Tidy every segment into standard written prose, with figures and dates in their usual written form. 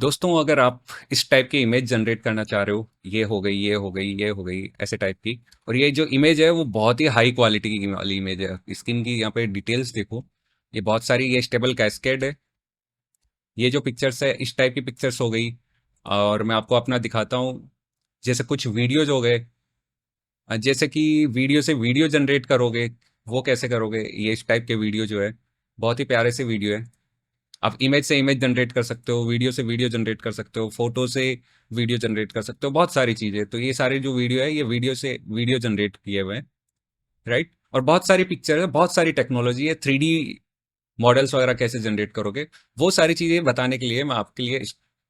दोस्तों, अगर आप इस टाइप की इमेज जनरेट करना चाह रहे हो, ये हो गई, ये हो गई, ये हो गई, ऐसे टाइप की। और ये जो इमेज है वो बहुत ही हाई क्वालिटी की वाली इमेज है। स्किन की यहाँ पे डिटेल्स देखो। ये बहुत सारी ये स्टेबल कैस्केड है। ये जो पिक्चर्स है इस टाइप की पिक्चर्स हो गई। और मैं आपको अपना दिखाता हूँ। जैसे कुछ वीडियोज हो गए। जैसे कि वीडियो से वीडियो जनरेट करोगे, वो कैसे करोगे? ये इस टाइप के वीडियो जो है, बहुत ही प्यारे से वीडियो है। आप इमेज से इमेज जनरेट कर सकते हो, वीडियो से वीडियो जनरेट कर सकते हो, फोटो से वीडियो जनरेट कर सकते हो, बहुत सारी चीज़ें। तो ये सारे जो वीडियो है ये वीडियो से वीडियो जनरेट किए हुए हैं। राइट। और बहुत सारी पिक्चर है, बहुत सारी टेक्नोलॉजी है। 3D मॉडल्स वगैरह कैसे जनरेट करोगे, वो सारी चीज़ें बताने के लिए मैं आपके लिए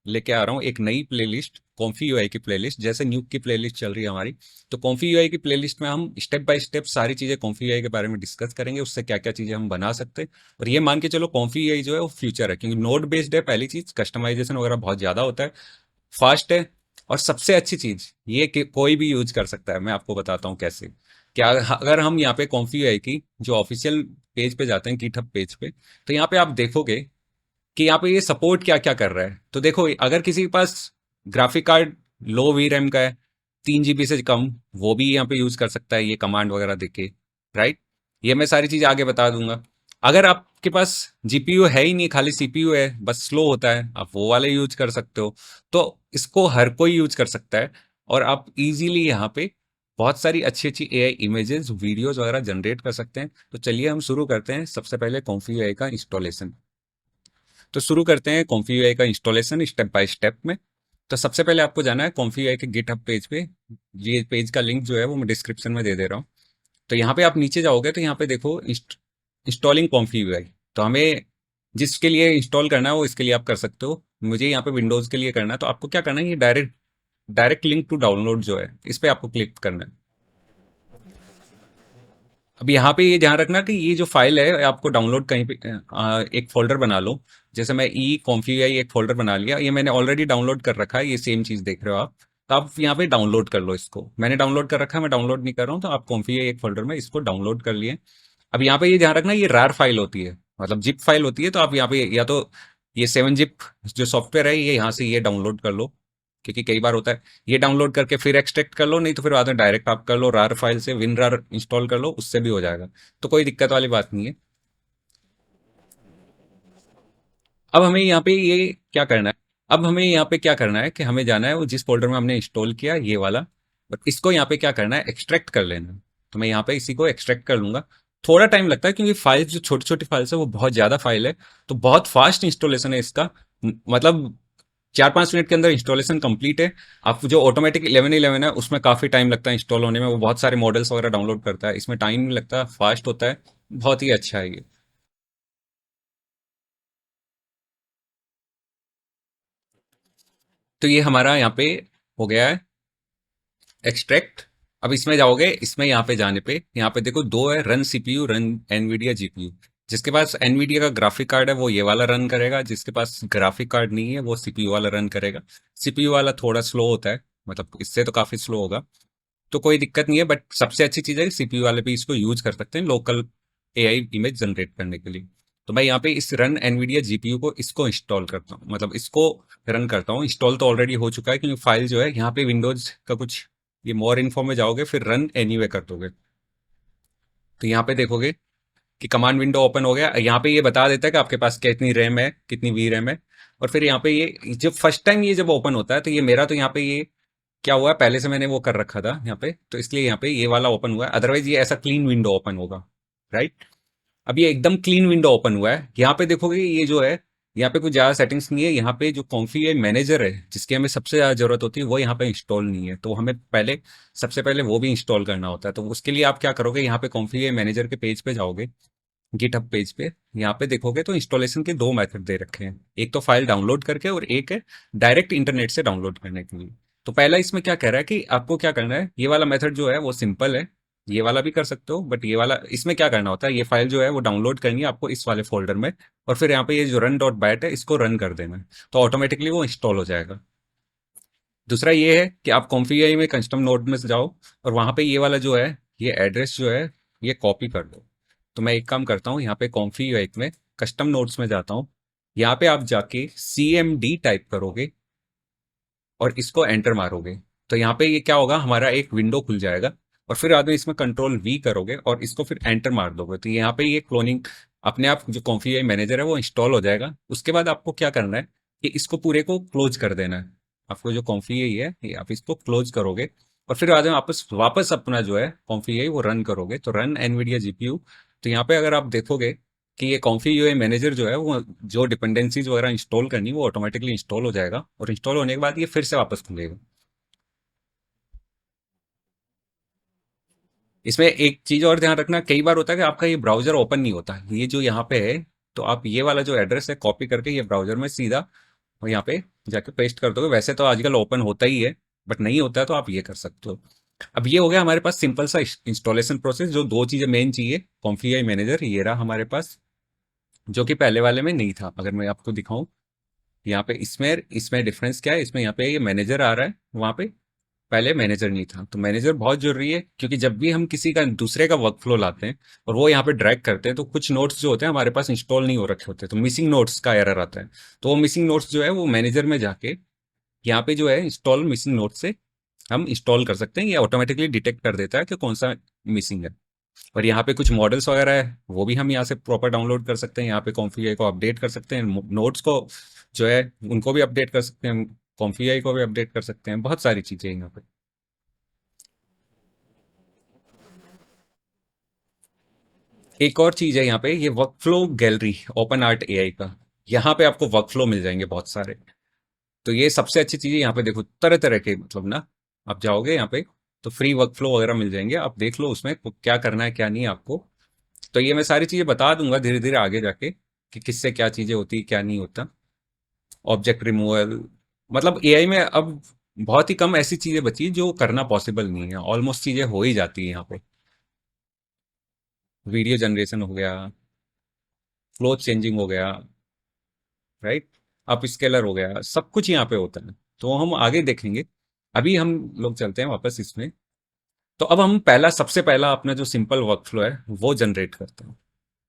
लेके आ रहा हूँ एक नई प्लेलिस्ट, कॉम्फी यूआई की प्लेलिस्ट। जैसे न्यूक की प्लेलिस्ट चल रही है हमारी, तो कॉम्फी यूआई की प्लेलिस्ट में हम स्टेप बाय स्टेप सारी चीज़ें कॉम्फी यूआई के बारे में डिस्कस करेंगे, उससे क्या क्या चीज़ें हम बना सकते हैं। और ये मान के चलो कॉम्फी यूआई जो है वो फ्यूचर है, क्योंकि नोड बेस्ड है। पहली चीज़, कस्टमाइजेशन वगैरह बहुत ज़्यादा होता है, फास्ट है। और सबसे अच्छी चीज़ ये कि कोई भी यूज कर सकता है। मैं आपको बताता हूँ कैसे। क्या, अगर हम यहाँ पे कॉम्फी यूआई की जो ऑफिशियल पेज पे जाते हैं, गिटहब पेज पे, तो यहाँ पे आप देखोगे कि यहाँ पे ये सपोर्ट क्या क्या कर रहा है। तो देखो, अगर किसी के पास ग्राफिक कार्ड लो वी रैम का है, 3 GB से कम, वो भी यहाँ पे यूज कर सकता है ये कमांड वगैरह देके। राइट। ये मैं सारी चीज़ आगे बता दूंगा। अगर आपके पास जीपीयू है ही नहीं, खाली सीपीयू है, बस स्लो होता है, आप वो वाले यूज कर सकते हो। तो इसको हर कोई यूज कर सकता है। और आप इजीली यहाँ पे बहुत सारी अच्छी अच्छी एआई इमेजेस वीडियोस वगैरह जनरेट कर सकते हैं। तो चलिए हम शुरू करते हैं। सबसे पहले कॉन्फी यूआई का इंस्टॉलेशन। तो शुरू करते हैं कॉन्फी यूआई का इंस्टॉलेशन स्टेप बाय स्टेप में। तो सबसे पहले आपको जाना है कॉन्फी यूआई के गिटहब पेज पे। ये पेज का लिंक जो है वो मैं डिस्क्रिप्शन में दे दे रहा हूँ। तो यहाँ पे आप नीचे जाओगे तो यहाँ पे देखो इंस्टॉलिंग कॉन्फी यूआई। तो हमें जिसके लिए इंस्टॉल करना है वो इसके लिए आप कर सकते हो। मुझे यहाँ पे विंडोज़ के लिए करना है, तो आपको क्या करना है, ये direct direct link to download जो है इस पे आपको क्लिक करना है। अब यहाँ पे ये ध्यान रखना कि ये जो फाइल है आपको डाउनलोड कहीं पे एक फोल्डर बना लो। जैसे मैं ई कॉन्फ़िग एक फोल्डर बना लिया, ये मैंने ऑलरेडी डाउनलोड कर रखा है, ये सेम चीज़ देख रहे हो आप। तो आप यहाँ पे डाउनलोड कर लो इसको। मैंने डाउनलोड कर रखा है, मैं डाउनलोड नहीं कर रहा हूँ, तो आप कॉन्फ़िग एक फोल्डर में इसको डाउनलोड कर लिए। अब यहाँ पे ये ध्यान रखना, ये रार फाइल होती है, मतलब जिप फाइल होती है। तो आप यहाँ पे या तो ये 7 जिप जो सॉफ्टवेयर है ये यहाँ से ये डाउनलोड कर लो, क्योंकि कई बार होता है ये डाउनलोड करके फिर एक्सट्रैक्ट कर लो, नहीं तो फिर बाद में डायरेक्ट आप कर लो रार फाइल से, विन रार इंस्टॉल कर लो, उससे भी हो जाएगा। तो कोई दिक्कत वाली बात नहीं है। अब हमें यहाँ पे ये क्या करना है, अब हमें यहाँ पे क्या करना है कि हमें जाना है वो जिस फोल्डर में हमने इंस्टॉल किया ये वाला, और इसको यहाँ पे क्या करना है, एक्सट्रैक्ट कर लेना है। तो मैं यहाँ पे इसी को एक्सट्रैक्ट कर लूंगा। थोड़ा टाइम लगता है क्योंकि फाइल्स जो छोटी छोटी फाइल्स है वो बहुत ज्यादा फाइल है। तो बहुत फास्ट इंस्टॉलेशन है इसका। मतलब 4-5 मिनट के अंदर इंस्टॉलेशन कंप्लीट है। आप जो ऑटोमेटिक 1111 है उसमें काफ़ी टाइम लगता है इंस्टॉल होने में, वो बहुत सारे मॉडल्स वगैरह डाउनलोड करता है, इसमें टाइम नहीं लगता, फास्ट होता है। बहुत ही अच्छा है ये। तो ये हमारा यहाँ पे हो गया है एक्सट्रैक्ट। अब इसमें जाओगे, इसमें यहाँ पे जाने पे यहाँ पे देखो दो है, run CPU, run Nvidia GPU. जिसके पास एनवीडिया का ग्राफिक कार्ड है वो ये वाला रन करेगा, जिसके पास ग्राफिक कार्ड नहीं है वो सीपीयू वाला रन करेगा। सीपीयू वाला थोड़ा स्लो होता है, मतलब इससे तो काफ़ी स्लो होगा। तो कोई दिक्कत नहीं है, बट सबसे अच्छी चीज़ है कि सीपीयू वाले भी इसको यूज कर सकते हैं लोकल एआई इमेज जनरेट करने के लिए। तो मैं यहाँ पे इस रन एनवीडिया जीपीयू को इसको इंस्टॉल करता हूँ, मतलब इसको रन करता हूँ। इंस्टॉल तो ऑलरेडी हो चुका है क्योंकि फाइल जो है यहाँ पे विंडोज का कुछ, ये मोर इन्फो में जाओगे फिर रन एनीवे कर दोगे। तो यहाँ पे देखोगे कि कमांड विंडो ओपन हो गया। यहाँ पे ये बता देता है कि आपके पास कितनी रैम है, कितनी वी रैम है। और फिर यहाँ पे ये जब फर्स्ट टाइम ये जब ओपन होता है तो ये मेरा तो यहाँ पे ये क्या हुआ है, पहले से मैंने वो कर रखा था यहाँ पे, तो इसलिए यहाँ पे ये वाला ओपन हुआ है। अदरवाइज ये ऐसा क्लीन विंडो ओपन होगा। राइट। अब ये एकदम क्लीन विंडो ओपन हुआ है। यहाँ पे देखोगे ये जो है, यहाँ पे कुछ ज़्यादा सेटिंग्स नहीं है। यहाँ पे जो कॉन्फ़िग मैनेजर है जिसकी हमें सबसे ज़्यादा जरूरत होती है वो यहाँ पे इंस्टॉल नहीं है, तो हमें पहले सबसे पहले वो भी इंस्टॉल करना होता है। तो उसके लिए आप क्या करोगे, यहाँ पे कॉन्फ़िग मैनेजर के पेज पे जाओगे, गिटहब पेज पे। यहाँ पे देखोगे तो इंस्टॉलेशन के दो मेथड दे रखे हैं, एक तो फाइल डाउनलोड करके और एक है डायरेक्ट इंटरनेट से डाउनलोड करने के लिए। तो पहला इसमें क्या कह रहा है कि आपको क्या करना है, ये वाला मेथड जो है वो सिंपल है, ये वाला भी कर सकते हो, बट ये वाला इसमें क्या करना होता है, ये फाइल जो है वो डाउनलोड करनी है आपको इस वाले फोल्डर में, और फिर यहाँ पे ये जो रन डॉट बैट है इसको रन कर देना है, तो ऑटोमेटिकली वो इंस्टॉल हो जाएगा। दूसरा ये है कि आप कॉन्फ़िगर में कस्टम नोड में जाओ, और वहाँ पे ये वाला जो है, ये एड्रेस जो है ये कॉपी कर दो। तो मैं एक काम करता हूँ, यहाँ पे कॉन्फ़िगर में कस्टम नोड्स में जाता हूँ। यहाँ पे आप जाके CMD टाइप करोगे और इसको एंटर मारोगे, तो यहाँ पे ये क्या होगा, हमारा एक विंडो खुल जाएगा। और फिर बाद में इसमें कंट्रोल V करोगे और इसको फिर एंटर मार दोगे, तो यहाँ पे ये क्लोनिंग अपने आप जो कॉन्फ़िगर मैनेजर है वो इंस्टॉल हो जाएगा। उसके बाद आपको क्या करना है कि इसको पूरे को क्लोज कर देना है। आपको जो कॉन्फ़िगर है ये आप इसको क्लोज करोगे और फिर बाद में वापस वापस अपना जो है कॉन्फ़िगर वो रन करोगे, तो रन एनवीडिया जीपीयू। तो यहाँ पे अगर आप देखोगे कि ये कॉन्फ़िगर मैनेजर जो है वो जो डिपेंडेंसीज वगैरह इंस्टॉल करनी वो ऑटोमेटिकली इंस्टॉल हो जाएगा, और इंस्टॉल होने के बाद ये फिर से वापस खुलेगा। इसमें एक चीज और ध्यान रखना, कई बार होता है कि आपका ये ब्राउजर ओपन नहीं होता, ये जो यहाँ पे है, तो आप ये वाला जो एड्रेस है कॉपी करके ये ब्राउजर में सीधा और यहाँ पे जाके पेस्ट कर दोगे। वैसे तो आजकल ओपन होता ही है, बट नहीं होता है तो आप ये कर सकते हो। अब ये हो गया हमारे पास सिंपल सा इंस्टॉलेशन प्रोसेस। जो दो चीजें मेन चाहिए, कॉन्फ़िगर मैनेजर ये रहा हमारे पास, जो कि पहले वाले में नहीं था। अगर मैं आपको दिखाऊं यहाँ पे, इसमें इसमें डिफरेंस क्या है, इसमें यहाँ पे ये मैनेजर आ रहा है, वहाँ पे पहले मैनेजर नहीं था। तो मैनेजर बहुत जरूरी है, क्योंकि जब भी हम किसी का दूसरे का वर्क फ्लो लाते हैं और वो यहाँ पे ड्रैग करते हैं, तो कुछ नोट्स जो होते हैं हमारे पास इंस्टॉल नहीं हो रखे होते, तो मिसिंग नोट्स का एरर आता है। तो वो मिसिंग नोट्स जो है वो मैनेजर में जाके यहाँ पे जो है इंस्टॉल मिसिंग नोट से हम इंस्टॉल कर सकते हैं। ये ऑटोमेटिकली डिटेक्ट कर देता है कि कौन सा मिसिंग है। और यहाँ पे कुछ मॉडल्स वगैरह है वो भी हम यहाँ से प्रॉपर डाउनलोड कर सकते हैं। यहाँ पे कॉन्फ़िगर को अपडेट कर सकते हैं, नोट्स को जो है उनको भी अपडेट कर सकते हैं, कॉन्फ़िगर को भी अपडेट कर सकते हैं, बहुत सारी चीज़ें हैं यहाँ पे। एक और चीज है यहाँ पे, ये work flow gallery open art AI का। यहाँ पे आपको वर्क फ्लो मिल जाएंगे बहुत सारे। तो ये सबसे अच्छी चीज है, यहाँ पे देखो तरह तरह के, मतलब ना, आप जाओगे यहाँ पे तो फ्री वर्क फ्लो वगैरह मिल जाएंगे, आप देख लो उसमें क्या करना है क्या नहीं है आपको। तो ये मैं सारी चीजें बता दूंगा धीरे धीरे आगे जाके कि किससे क्या चीजें होती क्या नहीं होता। ऑब्जेक्ट रिमूवल, मतलब एआई में अब बहुत ही कम ऐसी चीजें बची जो करना पॉसिबल नहीं है, ऑलमोस्ट चीजें हो ही जाती है यहाँ पे। वीडियो जनरेशन हो गया, क्लोथ चेंजिंग हो गया, राइट, अप स्केलर हो गया, सब कुछ यहाँ पे होता है। तो हम आगे देखेंगे, अभी हम लोग चलते हैं वापस इसमें। तो अब हम पहला, सबसे पहला अपना जो सिंपल वर्क फ्लो है वो जनरेट करते हैं।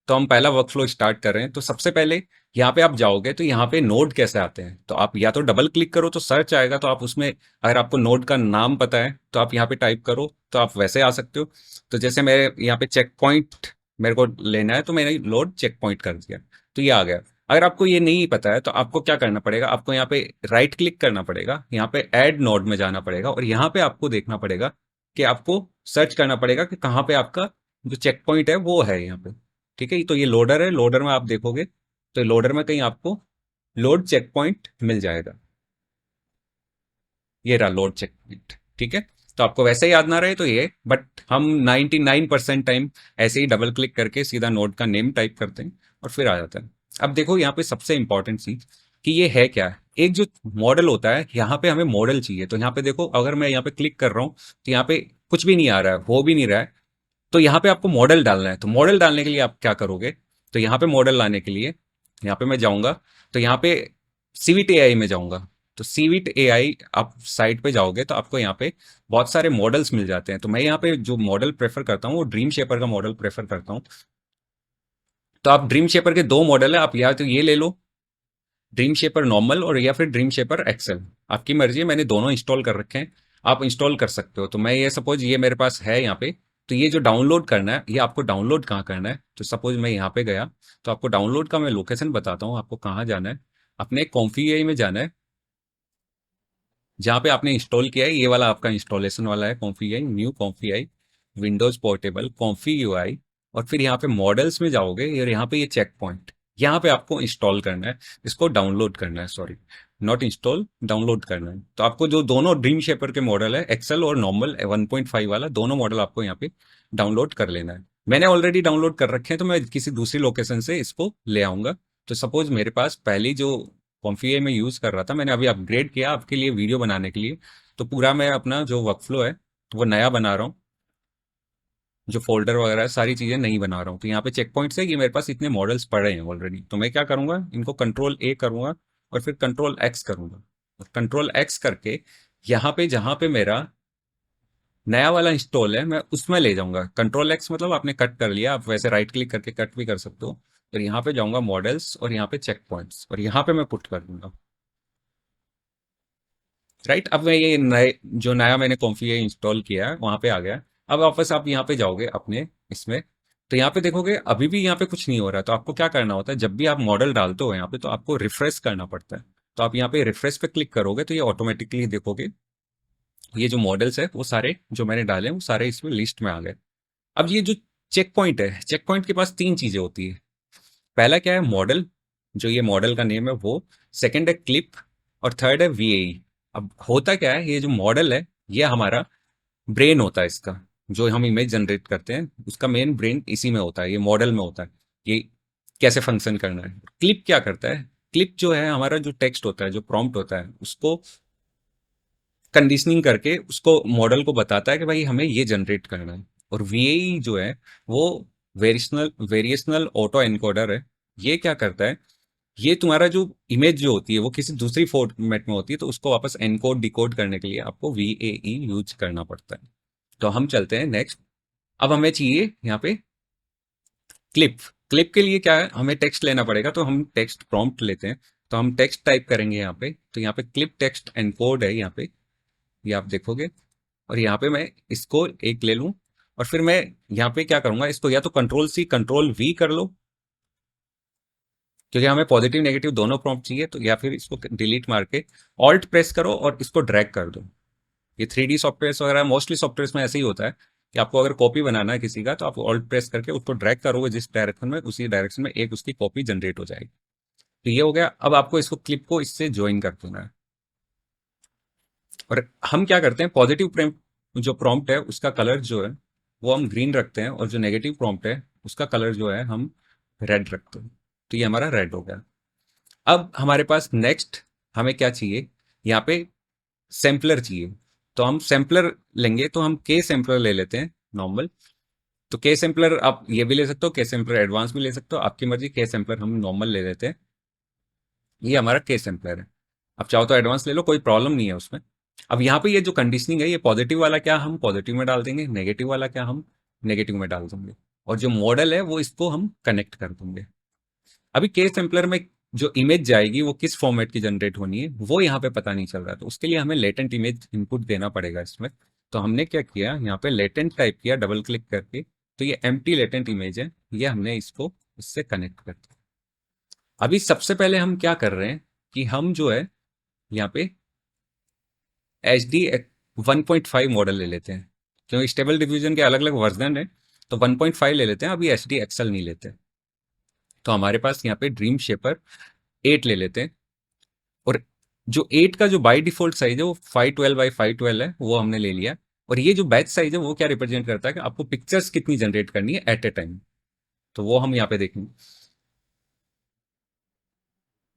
तो हम पहला वर्क फ्लो स्टार्ट कर रहे हैं। तो सबसे पहले यहाँ पे आप जाओगे तो यहाँ पे नोड कैसे आते हैं, तो आप या तो डबल क्लिक करो तो सर्च आएगा, तो आप उसमें अगर आपको नोड का नाम पता है तो आप यहाँ पे टाइप करो तो आप वैसे आ सकते हो। तो जैसे मेरे यहाँ पे चेक पॉइंट मेरे को लेना है तो मैंने लोड चेक पॉइंट कर दिया, तो ये आ गया। अगर आपको ये नहीं पता है तो आपको क्या करना पड़ेगा, आपको यहाँ पे राइट क्लिक करना पड़ेगा, यहाँ पे ऐड नोड में जाना पड़ेगा और यहाँ पे आपको देखना पड़ेगा कि आपको सर्च करना पड़ेगा कि कहाँ पे आपका जो चेक पॉइंट है वो है यहाँ पे। ठीक है, तो ये लोडर है, लोडर में आप देखोगे तो लोडर में कहीं आपको लोड चेक पॉइंट मिल जाएगा। ये रहा लोड चेक पॉइंट। ठीक है, तो आपको वैसे याद ना रहे तो ये, बट हम 99% टाइम ऐसे ही डबल क्लिक करके सीधा नोड का नेम टाइप करते हैं और फिर आ जाता है। अब देखो यहाँ पे सबसे इंपॉर्टेंट चीज कि ये है क्या है, एक जो मॉडल होता है, यहाँ पे हमें मॉडल चाहिए। तो यहाँ पे देखो, अगर मैं यहाँ पे क्लिक कर रहा हूँ तो यहाँ पे कुछ भी नहीं आ रहा है, हो भी नहीं रहा है। तो यहाँ पे आपको मॉडल डालना है। तो मॉडल डालने के लिए आप क्या करोगे, तो यहाँ पे मॉडल लाने के लिए यहाँ पे मैं जाऊंगा, तो यहाँ पे सीविट एआई में जाऊंगा। तो सीविट एआई आप साइट पे जाओगे तो आपको यहाँ पे बहुत सारे मॉडल्स मिल जाते हैं। तो मैं यहाँ पे जो मॉडल प्रेफर करता हूँ वो ड्रीम शेपर का मॉडल प्रेफर करता हूँ। तो आप ड्रीम शेपर के दो मॉडल है, आप या तो ये ले लो, ड्रीम शेपर नॉर्मल, और या फिर ड्रीम शेपर एक्सेल, आपकी मर्जी है। मैंने दोनों इंस्टॉल कर रखे हैं, आप इंस्टॉल कर सकते हो। तो मैं ये सपोज ये मेरे पास है यहाँ पे, तो ये जो डाउनलोड करना है ये आपको डाउनलोड कहाँ करना है, तो सपोज मैं यहाँ पे गया तो आपको डाउनलोड का मैं लोकेशन बताता हूँ, आपको कहाँ जाना है। अपने कॉन्फ़िगर में जाना है, जहाँ पे आपने इंस्टॉल किया है, ये वाला आपका इंस्टॉलेशन वाला है, configure new configure Windows portable config UI. और फिर यहाँ पे मॉडल्स में जाओगे और यहाँ पे ये चेक पॉइंट, यहाँ पे आपको इंस्टॉल करना है, इसको डाउनलोड करना है, सॉरी नॉट इंस्टॉल, डाउनलोड करना है। तो आपको जो दोनों ड्रीम शेपर के मॉडल है, एक्सेल और नॉर्मल 1.5 वाला, दोनों मॉडल आपको यहाँ पे डाउनलोड कर लेना है। मैंने ऑलरेडी डाउनलोड कर रखे हैं तो मैं किसी दूसरी लोकेशन से इसको ले आऊंगा। तो सपोज मेरे पास पहली जो कॉन्फ़िगर में यूज़ कर रहा था, मैंने अभी अपग्रेड किया आपके लिए वीडियो बनाने के लिए। तो पूरा मैं अपना जो वर्कफ्लो है वो नया बना रहा हूँ, जो फ़ोल्डर वगैरह है सारी चीज़ें नहीं बना रहा हूँ। तो यहाँ पे चेक पॉइंट्स है, ये मेरे पास इतने मॉडल्स पड़े हैं ऑलरेडी। तो मैं क्या करूँगा, इनको कंट्रोल A करूँगा और फिर कंट्रोल X करूँगा। और कंट्रोल X करके यहाँ पे जहाँ पे मेरा नया वाला इंस्टॉल है मैं उसमें ले जाऊँगा। कंट्रोल X मतलब आपने कट कर लिया, आप वैसे राइट क्लिक करके कट भी कर सकते हो। और यहाँ पे जाऊंगा मॉडल्स और यहाँ पे चेक पॉइंट्स और यहाँ पे मैं पुट कर दूंगा। राइट, अब मैं ये नए जो नया मैंने कॉन्फ़िगर इंस्टॉल किया है वहाँ पे आ गया। अब वापस आप यहाँ पे जाओगे अपने इसमें, तो यहाँ पे देखोगे अभी भी यहाँ पे कुछ नहीं हो रहा है। तो आपको क्या करना होता है, जब भी आप मॉडल डालते हो यहाँ पे तो आपको रिफ्रेश करना पड़ता है। तो आप यहाँ पे रिफ्रेश पे क्लिक करोगे तो ये ऑटोमेटिकली देखोगे ये जो मॉडल्स है वो सारे जो मैंने डाले हैं वो सारे इसमें लिस्ट में आ गए। अब ये जो चेक पॉइंट है, चेक पॉइंट के पास तीन चीजें होती है। पहला क्या है, मॉडल, जो ये मॉडल का नेम है वो। सेकंड है क्लिप, और थर्ड है वीएई। अब होता क्या है, ये जो मॉडल है ये हमारा ब्रेन होता है इसका, जो हम इमेज जनरेट करते हैं उसका मेन ब्रेन इसी में होता है, ये मॉडल में होता है, ये कैसे फंक्शन करना है। क्लिप क्या करता है, क्लिप जो है हमारा जो टेक्स्ट होता है, जो प्रॉम्प्ट होता है, उसको कंडीशनिंग करके उसको मॉडल को बताता है कि भाई हमें ये जनरेट करना है। और वीएई जो है वो वेरिएशनल ऑटो एनकोडर है। ये क्या करता है, ये तुम्हारा जो इमेज जो होती है वो किसी दूसरी फॉर्मेट में होती है, तो उसको वापस एनकोड डिकोड करने के लिए आपको वीएई यूज करना पड़ता है। तो हम चलते हैं नेक्स्ट। अब हमें चाहिए यहाँ पे क्लिप। क्लिप के लिए क्या है, हमें टेक्स्ट लेना पड़ेगा, तो हम टेक्स्ट प्रॉम्प्ट लेते हैं। तो हम टेक्स्ट टाइप करेंगे यहाँ पे, तो यहाँ पे क्लिप टेक्स्ट एनकोड है यहाँ पे, ये आप देखोगे। और यहाँ पे मैं इसको एक ले लूँ, और फिर मैं यहाँ पे क्या करूंगा, इसको या तो कंट्रोल सी कंट्रोल वी कर लो, क्योंकि हमें पॉजिटिव नेगेटिव दोनों प्रॉम्प्ट चाहिए, तो या फिर इसको डिलीट मार के ऑल्ट प्रेस करो और इसको ड्रैग कर दो। ये 3D सॉफ्टवेयर वगैरह, मोस्टली सॉफ्टवेयर में ऐसे ही होता है कि आपको अगर कॉपी बनाना है किसी का, तो आप ऑल्ट प्रेस करके उसको ड्रैग करोगे जिस डायरेक्शन में, उसी डायरेक्शन में एक उसकी कॉपी जनरेट हो जाएगी। तो ये हो गया। अब आपको इसको क्लिप को इससे ज्वाइन कर देना है। और हम क्या करते हैं, पॉजिटिव जो प्रॉम्प्ट है उसका कलर जो है वो हम ग्रीन रखते हैं, और जो नेगेटिव प्रॉम्प्ट है उसका कलर जो है हम रेड रखते हैं। तो ये हमारा रेड हो गया। अब हमारे पास नेक्स्ट हमें क्या चाहिए, यहाँ पे सैम्पलर चाहिए। तो हम सैम्पलर लेंगे, तो हम के सैम्पलर ले लेते हैं नॉर्मल। तो के सैम्पलर आप ये भी ले सकते हो, के सैम्पलर एडवांस भी ले सकते हो, आपकी मर्जी। के सैम्पलर हम नॉर्मल ले लेते हैं, ये हमारा के सैम्पलर है। आप चाहो तो एडवांस ले लो, कोई प्रॉब्लम नहीं है उसमें। अब यहाँ पे ये जो कंडीशनिंग है, ये पॉजिटिव वाला क्या हम पॉजिटिव में डाल देंगे, नेगेटिव वाला क्या हम नेगेटिव में डाल देंगे, और जो मॉडल है वो इसको हम कनेक्ट कर देंगे। अभी के सैम्पलर में जो इमेज जाएगी वो किस फॉर्मेट की जनरेट होनी है वो यहाँ पे पता नहीं चल रहा, तो उसके लिए हमें लेटेंट इमेज इनपुट देना पड़ेगा इसमें। तो हमने क्या किया, यहाँ पे लेटेंट टाइप किया डबल क्लिक करके, तो ये एम्प्टी लेटेंट इमेज है, ये हमने इसको इससे कनेक्ट कर दिया। अभी सबसे पहले हम क्या कर रहे हैं कि हम जो है यहाँ पे एच डी 1.5 मॉडल ले लेते हैं, क्योंकि स्टेबल डिफ्यूजन के अलग अलग वर्जन है। तो 1.5 ले लेते हैं, अभी एच डी एक्सल नहीं लेते। तो हमारे पास यहाँ पे ड्रीम शेपर 8 ले लेते हैं। और जो 8 का जो बाय डिफॉल्ट साइज है वो 512 बाई 512 है, वो हमने ले लिया। और ये जो बैच साइज है वो क्या रिप्रेजेंट करता है कि आपको पिक्चर्स कितनी जनरेट करनी है एट ए टाइम, तो वो हम यहाँ पे देखेंगे।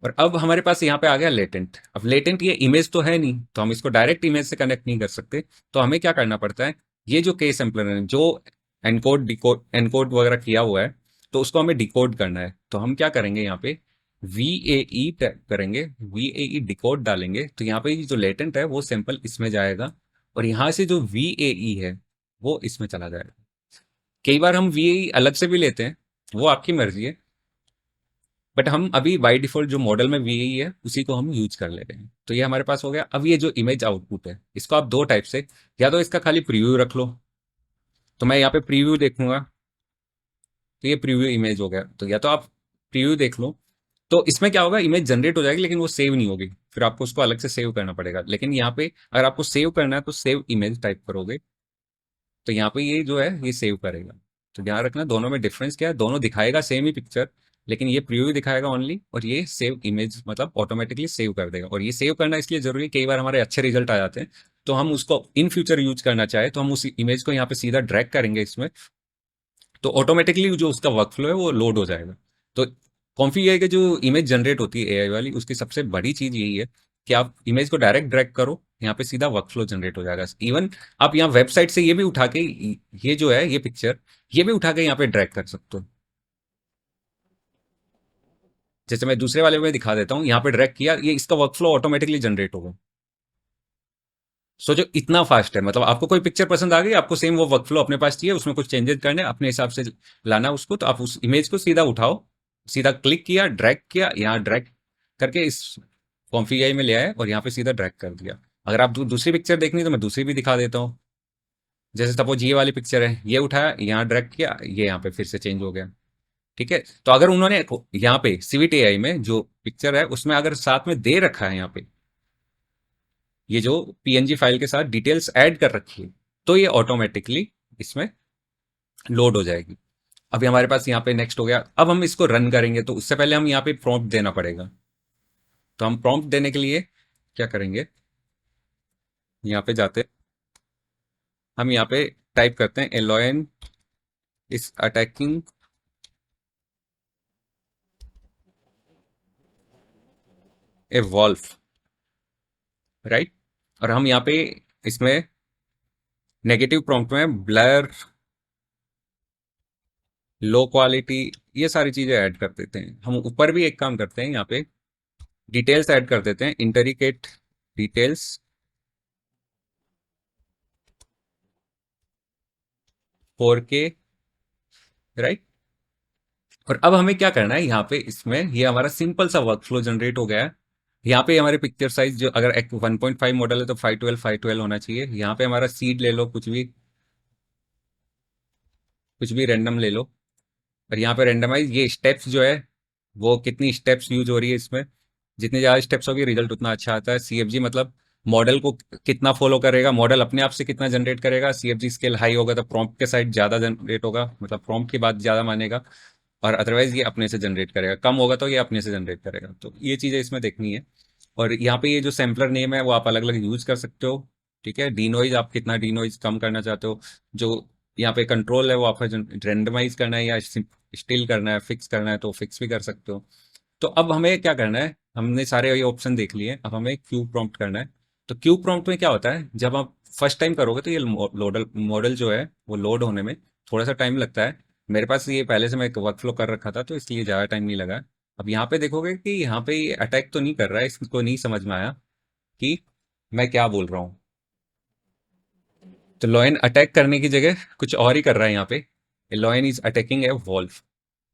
और अब हमारे पास यहाँ पे आ गया लेटेंट। अब लेटेंट ये इमेज तो है नहीं, तो हम इसको डायरेक्ट इमेज से कनेक्ट नहीं कर सकते। तो हमें क्या करना पड़ता है, ये जो के सैम्पलर है जो एनकोड वगैरह किया हुआ है, तो उसको हमें डिकोड करना है। तो हम क्या करेंगे, यहाँ पे VAE टाइप करेंगे, VAE डिकोड डालेंगे, तो यहाँ पे ये जो लेटेंट है वो सैंपल इसमें जाएगा, और यहाँ से जो VAE है वो इसमें चला जाएगा। कई बार हम VAE अलग से भी लेते हैं, वो आपकी मर्जी है, बट हम अभी बाय डिफॉल्ट जो मॉडल में वीएई है उसी को हम यूज कर ले रहे हैं। तो ये हमारे पास हो गया। अब ये जो इमेज आउटपुट है इसको आप दो टाइप से, या तो इसका खाली प्रीव्यू रख लो, तो मैं यहाँ पे प्रीव्यू देखूंगा, तो ये प्रीव्यू इमेज हो गया। तो या तो आप प्रीव्यू देख लो, तो इसमें क्या होगा, इमेज जनरेट हो जाएगी लेकिन वो सेव नहीं होगी, फिर आपको उसको अलग से सेव करना पड़ेगा। लेकिन यहाँ पे अगर आपको सेव करना है तो सेव इमेज टाइप करोगे, तो यहाँ पे ये जो है ये सेव करेगा। तो ध्यान रखना दोनों में डिफरेंस क्या है, दोनों दिखाएगा सेम ही पिक्चर, लेकिन ये प्रीव्यू दिखाएगा ओनली, और ये सेव इमेज मतलब ऑटोमेटिकली सेव कर देगा। और ये सेव करना इसलिए जरूरी है, कई बार हमारे अच्छे रिजल्ट आ जाते हैं, तो हम उसको इन फ्यूचर यूज करना चाहे तो हम उस इमेज को यहाँ पे सीधा ड्रैग करेंगे इसमें, तो ऑटोमेटिकली जो उसका वर्क फ्लो है वो लोड हो जाएगा। तो कॉन्फ़िगर के जो इमेज जनरेट होती है एआई वाली, उसकी सबसे बड़ी चीज यही है कि आप इमेज को डायरेक्ट ड्रैग करो, यहाँ पे सीधा वर्क फ्लो जनरेट हो जाएगा। इवन आप यहाँ वेबसाइट से ये भी उठा के, ये जो है ये पिक्चर, ये भी उठा के यहाँ पे ड्रैग कर सकते हो। जैसे मैं दूसरे वाले में दिखा देता हूँ, यहाँ पे ड्रैग किया, ये इसका वर्क फ्लो ऑटोमेटिकली जनरेट होगा। सोचो इतना फास्ट है, मतलब आपको कोई पिक्चर पसंद आ गई, आपको सेम वो वर्क फ्लो अपने पास चाहिए, उसमें कुछ चेंजेस करने अपने हिसाब से लाना उसको, तो आप उस इमेज को सीधा उठाओ, सीधा क्लिक किया, ड्रैग किया, यहाँ ड्रैग करके इस कॉन्फ़िगर में ले आए और यहाँ पे सीधा ड्रैग कर दिया। अगर आप दूसरी पिक्चर देखनी है तो मैं दूसरी भी दिखा देता हूँ। जैसे सपोज ये वाली पिक्चर है, ये उठाया, यहाँ ड्रैग किया, ये यहाँ पे फिर से चेंज हो गया। ठीक है, तो अगर उन्होंने यहाँ पे सीवीटी एआई में जो पिक्चर है उसमें अगर साथ में दे रखा है यहाँ पे ये जो पीएनजी फाइल के साथ डिटेल्स ऐड कर रखी है, तो ये ऑटोमेटिकली इसमें लोड हो जाएगी। अभी हमारे पास यहाँ पे नेक्स्ट हो गया। अब हम इसको रन करेंगे तो उससे पहले हम यहाँ पे प्रॉम्प्ट देना पड़ेगा। तो हम प्रॉम्प्ट देने के लिए क्या करेंगे, यहाँ पे जाते हम यहाँ पे टाइप करते हैं a lion is attacking a wolf, right. और हम यहाँ पे इसमें नेगेटिव प्रॉम्प्ट में ब्लर, लो क्वालिटी, ये सारी चीजें ऐड कर देते हैं। हम ऊपर भी एक काम करते हैं, यहाँ पे डिटेल्स ऐड कर देते हैं, इंटरिकेट डिटेल्स 4K, राइट। और अब हमें क्या करना है, यहाँ पे इसमें ये हमारा सिंपल सा वर्कफ्लो जनरेट हो गया है। यहाँ पे हमारे पिक्चर साइज जो अगर एक 1.5 मॉडल है तो 512 होना चाहिए। यहाँ पे हमारा सीड ले लो, कुछ भी रैंडम ले लो। और यहाँ पे रेंडमाइज ये स्टेप्स जो है वो कितनी स्टेप्स यूज हो रही है इसमें, जितनी ज़्यादा स्टेप्स होगी रिजल्ट उतना अच्छा आता है। सीएफजी मतलब मॉडल को कितना फॉलो करेगा, मॉडल अपने आप से कितना जनरेट करेगा। सीएफजी स्केल हाई होगा तो प्रॉम्प्ट के साइड ज़्यादा जनरेट होगा, मतलब प्रॉम्प्ट की बात ज़्यादा मानेगा। और अदरवाइज ये अपने से जनरेट करेगा, कम होगा तो ये अपने से जनरेट करेगा। तो ये चीज़ें इसमें देखनी है। और यहाँ पे ये जो सैम्पलर नेम है वो आप अलग अलग यूज कर सकते हो। ठीक है, डीनोइज आप कितना डीनोइज कम करना चाहते हो। जो यहाँ पे कंट्रोल है वो आपका रेंडमाइज करना है या स्टिल करना है, फिक्स करना है तो फिक्स भी कर सकते हो। तो अब हमें क्या करना है, हमने सारे ये ऑप्शन देख लिए, अब हमें क्यू प्रॉम्प्ट करना है। तो क्यू प्रॉम्प्ट में क्या होता है, जब आप फर्स्ट टाइम करोगे तो ये मॉडल जो है वो लोड होने में थोड़ा सा टाइम लगता है। मेरे पास ये पहले से मैं एक वर्कफ्लो कर रखा था तो इसलिए ज़्यादा टाइम नहीं लगा। अब यहाँ पे देखोगे कि यहाँ पे ये अटैक तो नहीं कर रहा है, इसको नहीं समझ में आया कि मैं क्या बोल रहा हूँ। तो लॉयन अटैक करने की जगह कुछ और ही कर रहा है यहाँ पे। Lion is attacking a wolf.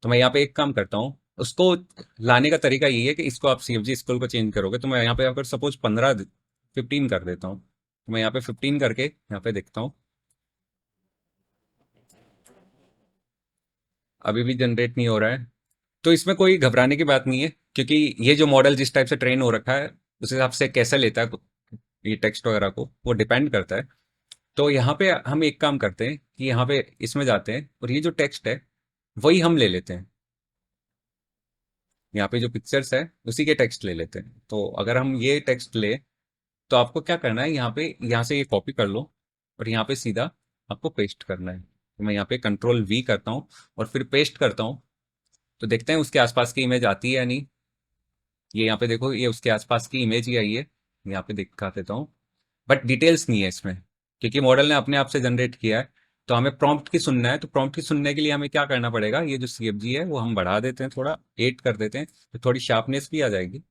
तो मैं यहाँ पे एक काम करता हूँ, उसको लाने का तरीका ये है कि इसको आप सीएफजी स्कूल को चेंज करोगे। तो मैं यहाँ पे अगर सपोज 15 कर देता हूँ, तो मैं यहाँ पे 15 करके यहाँ पे देखता हूँ, अभी भी जनरेट नहीं हो रहा है। तो इसमें कोई घबराने की बात नहीं है, क्योंकि ये जो मॉडल जिस टाइप से ट्रेन हो रखा है उस हिसाब से कैसे लेता है ये टेक्स्ट वगैरह को, वो डिपेंड करता है। तो यहाँ पे हम एक काम करते हैं कि यहाँ पे इसमें जाते हैं और ये जो टेक्स्ट है वही हम ले लेते हैं। यहाँ पे जो पिक्चर्स है उसी के टेक्स्ट ले लेते हैं। तो अगर हम ये टेक्स्ट ले, तो आपको क्या करना है, यहाँ पे यहाँ से ये कॉपी कर लो और यहाँ पे सीधा आपको पेस्ट करना है। तो मैं यहाँ पे कंट्रोल V करता हूँ और फिर पेस्ट करता हूँ। तो देखते हैं उसके आसपास की इमेज आती है या नहीं। ये यहाँ पे देखो, ये उसके आसपास की इमेज ही आई है। यहाँ पे दिखा देता हूँ, बट डिटेल्स नहीं है इसमें, क्योंकि मॉडल ने अपने आप से जनरेट किया है। तो हमें प्रॉम्प्ट की सुनना है, तो प्रॉम्प्ट की सुनने के लिए हमें क्या करना पड़ेगा, ये जो सीएफजी है वो हम बढ़ा देते हैं, थोड़ा 8 कर देते हैं, तो थोड़ी शार्पनेस भी आ जाएगी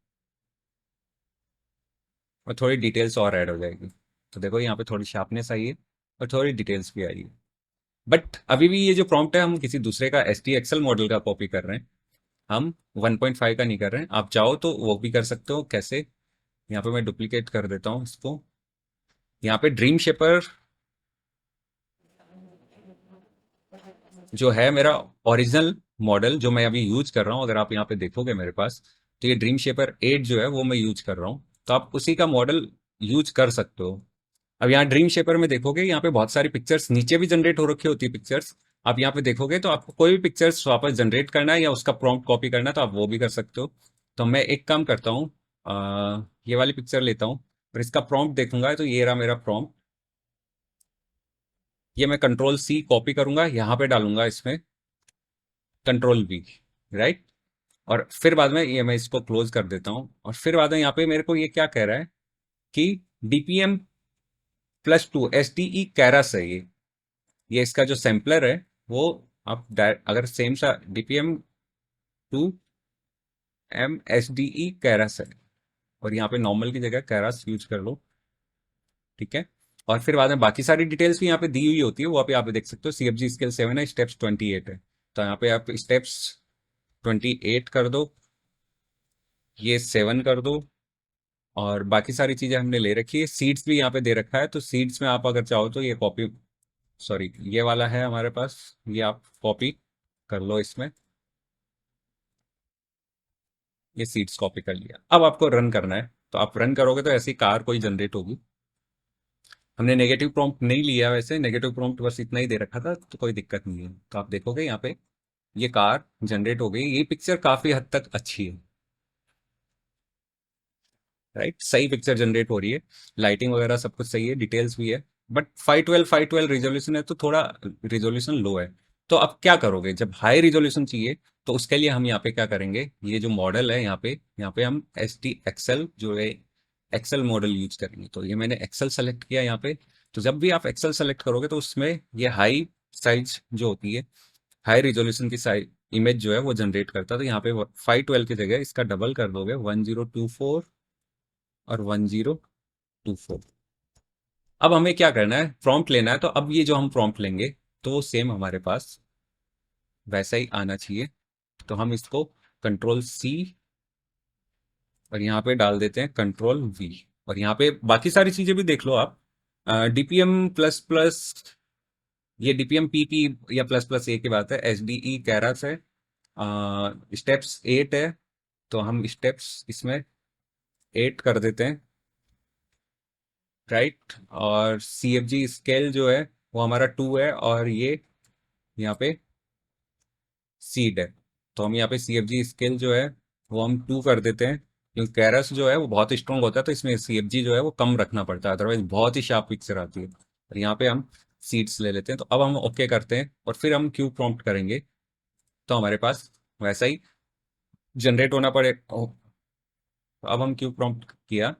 और थोड़ी डिटेल्स और ऐड हो जाएगी। तो देखो यहाँ पे थोड़ी शार्पनेस आई है और थोड़ी डिटेल्स भी आई है। बट अभी भी ये जो प्रॉम्प्ट है हम किसी दूसरे का ST Excel मॉडल का कॉपी कर रहे हैं, हम 1.5 का नहीं कर रहे हैं। आप चाहो तो वो भी कर सकते हो। कैसे, यहाँ पे मैं डुप्लीकेट कर देता हूँ इसको। यहाँ पे ड्रीम शेपर जो है मेरा ओरिजिनल मॉडल जो मैं अभी यूज कर रहा हूँ, अगर आप यहाँ पे देखोगे मेरे पास, तो ये ड्रीम शेपर 8 जो है वो मैं यूज कर रहा हूँ। तो आप उसी का मॉडल यूज कर सकते हो। अब यहाँ ड्रीम शेपर में देखोगे, यहाँ पे बहुत सारी पिक्चर्स नीचे भी जनरेट हो रखी होती है पिक्चर्स। आप यहाँ पे देखोगे तो आपको कोई भी पिक्चर्स वापस जनरेट करना है या उसका प्रॉम्प्ट कॉपी करना है तो आप वो भी कर सकते हो। तो मैं एक काम करता हूँ, ये वाली पिक्चर लेता हूँ और इसका प्रॉम्प्ट देखूंगा। तो ये रहा मेरा प्रॉम्प्ट, ये मैं कंट्रोल C कॉपी करूंगा, यहाँ पे डालूंगा इसमें कंट्रोल V, राइट। और फिर बाद में ये मैं इसको क्लोज कर देता हूँ। और फिर बाद में यहाँ पे मेरे को ये क्या कह रहा है कि DPM+2 SDE कैरस है ये इसका जो सैम्पलर है वो, आप अगर सेम सा DPM2M SDE कैरस है और यहाँ पे नॉर्मल की जगह कैरस यूज कर लो, ठीक है। और फिर बाद में बाकी सारी डिटेल्स भी यहाँ पे दी हुई होती है, वो आप यहाँ पे देख सकते हो। CFG स्केल 7 है, स्टेप्स 28 है। तो यहाँ पे आप स्टेप्स 28 कर दो, ये 7 कर दो, और बाकी सारी चीजें हमने ले रखी है। सीड्स भी यहाँ पे दे रखा है, तो सीड्स में आप अगर चाहो तो ये कॉपी, सॉरी ये वाला है हमारे पास, ये आप कॉपी कर लो इसमें। ये सीड्स कॉपी कर लिया, अब आपको रन करना है। तो आप रन करोगे तो ऐसी कार कोई जनरेट होगी। हमने नेगेटिव प्रॉम्प्ट नहीं लिया, वैसे नेगेटिव प्रॉम्प्ट बस इतना ही दे रखा था, तो कोई दिक्कत नहीं है। तो आप देखोगे यहाँ पे ये कार जनरेट हो गई। ये पिक्चर काफी हद तक अच्छी है, राइट? सही पिक्चर जनरेट हो रही है, लाइटिंग वगैरह सब कुछ सही है, डिटेल्स भी है। बट 512 रिजोल्यूशन है, तो थोड़ा रिजोल्यूशन लो है। तो अब क्या करोगे जब हाई रिजोल्यूशन चाहिए? तो उसके लिए हम यहाँ पे क्या करेंगे, ये जो मॉडल है यहाँ पे हम एस डी एक्सएल जो है, एक्सेल मॉडल यूज करेंगे। तो ये मैंने एक्सेल सेलेक्ट किया यहाँ पे। तो जब भी आप एक्सेल सेलेक्ट करोगे तो उसमें ये हाई साइज जो होती है, हाई रिजोल्यूशन की साइज इमेज जो है वो जनरेट करता है। तो यहाँ पे 512 की जगह इसका डबल कर दोगे, 1024 और 1024। अब हमें क्या करना है, प्रॉम्प्ट लेना है। तो अब ये जो हम प्रॉम्प्ट लेंगे तो वो सेम हमारे पास वैसा ही आना चाहिए। तो हम इसको कंट्रोल सी और यहाँ पे डाल देते हैं कंट्रोल वी। और यहाँ पे बाकी सारी चीजें भी देख लो आप। डीपीएम प्लस प्लस, ये डीपीएम पीपी या प्लस प्लस ए की बात है। एच डी ई कैरस है, स्टेप्स 8 है, तो हम स्टेप्स इसमें 8 कर देते हैं, राइट? और सी एफ जी स्केल जो है वो हमारा 2 है, और ये यहाँ पे सीड है। तो हम यहाँ पे सी एफ जी स्केल जो है वो हम 2 कर देते हैं, क्योंकि कैरस जो है वो बहुत स्ट्रॉन्ग होता है, तो इसमें सी एफ जी जो है वो कम रखना पड़ता है, अदरवाइज बहुत ही शार्प पिक्चर आती है। और यहाँ पे हम सीड्स ले लेते हैं। तो अब हम ओके करते हैं और फिर हम क्यू प्रॉम्प्ट करेंगे, तो हमारे पास वैसा ही जनरेट होना पड़े। अब हम क्यू प्रॉम्प्ट किया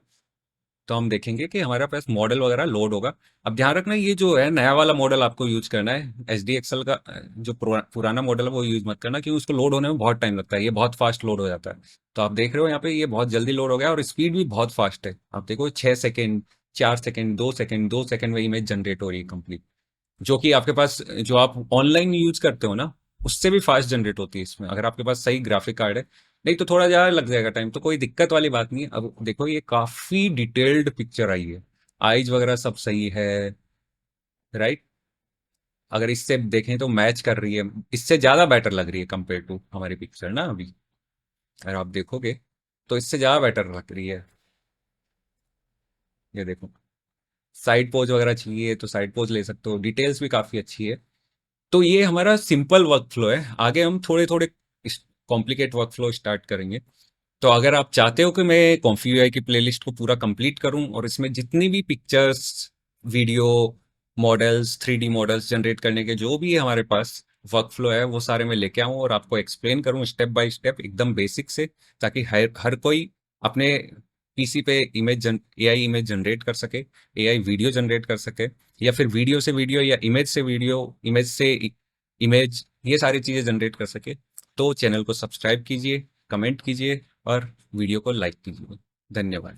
तो हम देखेंगे कि हमारे पास मॉडल वगैरह लोड होगा। अब ध्यान रखना, ये जो है नया वाला मॉडल आपको यूज करना है। एच डी एक्सएल का जो पुराना मॉडल है वो यूज मत करना, क्योंकि उसको लोड होने में बहुत टाइम लगता है। ये बहुत फास्ट लोड हो जाता है। तो आप देख रहे हो यहाँ पे ये बहुत जल्दी लोड हो गया, और स्पीड भी बहुत फास्ट है। आप देखो 6 सेकेंड, 4 सेकेंड, 2 सेकेंड, 2 सेकेंड में इमेज जनरेट हो रही है कंप्लीट। जो कि आपके पास जो आप ऑनलाइन यूज करते हो ना, उससे भी फास्ट जनरेट होती है इसमें, अगर आपके पास सही ग्राफिक कार्ड है। नहीं तो थोड़ा ज़्यादा लग जाएगा टाइम, तो कोई दिक्कत वाली बात नहीं है। अब देखो ये काफ़ी डिटेल्ड पिक्चर आई है, आइज वगैरह सब सही है, राइट? अगर इससे देखें तो मैच कर रही है, इससे ज़्यादा बेटर लग रही है कंपेयर टू हमारी पिक्चर ना अभी। अगर आप देखोगे तो इससे ज़्यादा बेटर लग रही है। ये देखो, साइड पोज वगैरह चाहिए तो साइड पोज ले सकते हो, डिटेल्स भी काफ़ी अच्छी है। तो ये हमारा सिंपल वर्क फ्लो है। आगे हम थोड़े थोड़े कॉम्प्लिकेट वर्क फ्लो स्टार्ट करेंगे। तो अगर आप चाहते हो कि मैं कॉन्फी यूआई की प्लेलिस्ट को पूरा कंप्लीट करूं और इसमें जितनी भी pictures, video, models, 3D models generate करने के जो भी है हमारे पास वर्क फ्लो है, वो सारे मैं लेके आऊं और आपको एक्सप्लेन करूं स्टेप बाय स्टेप एकदम बेसिक से, ताकि हर हर कोई अपने पीसी पे एआई इमेज जनरेट कर सके, एआई वीडियो जनरेट कर सके, या फिर वीडियो से वीडियो या इमेज से वीडियो, इमेज से इमेज, ये सारी चीज़ें जनरेट कर सके। तो चैनल को सब्सक्राइब कीजिए, कमेंट कीजिए और वीडियो को लाइक कीजिए। धन्यवाद।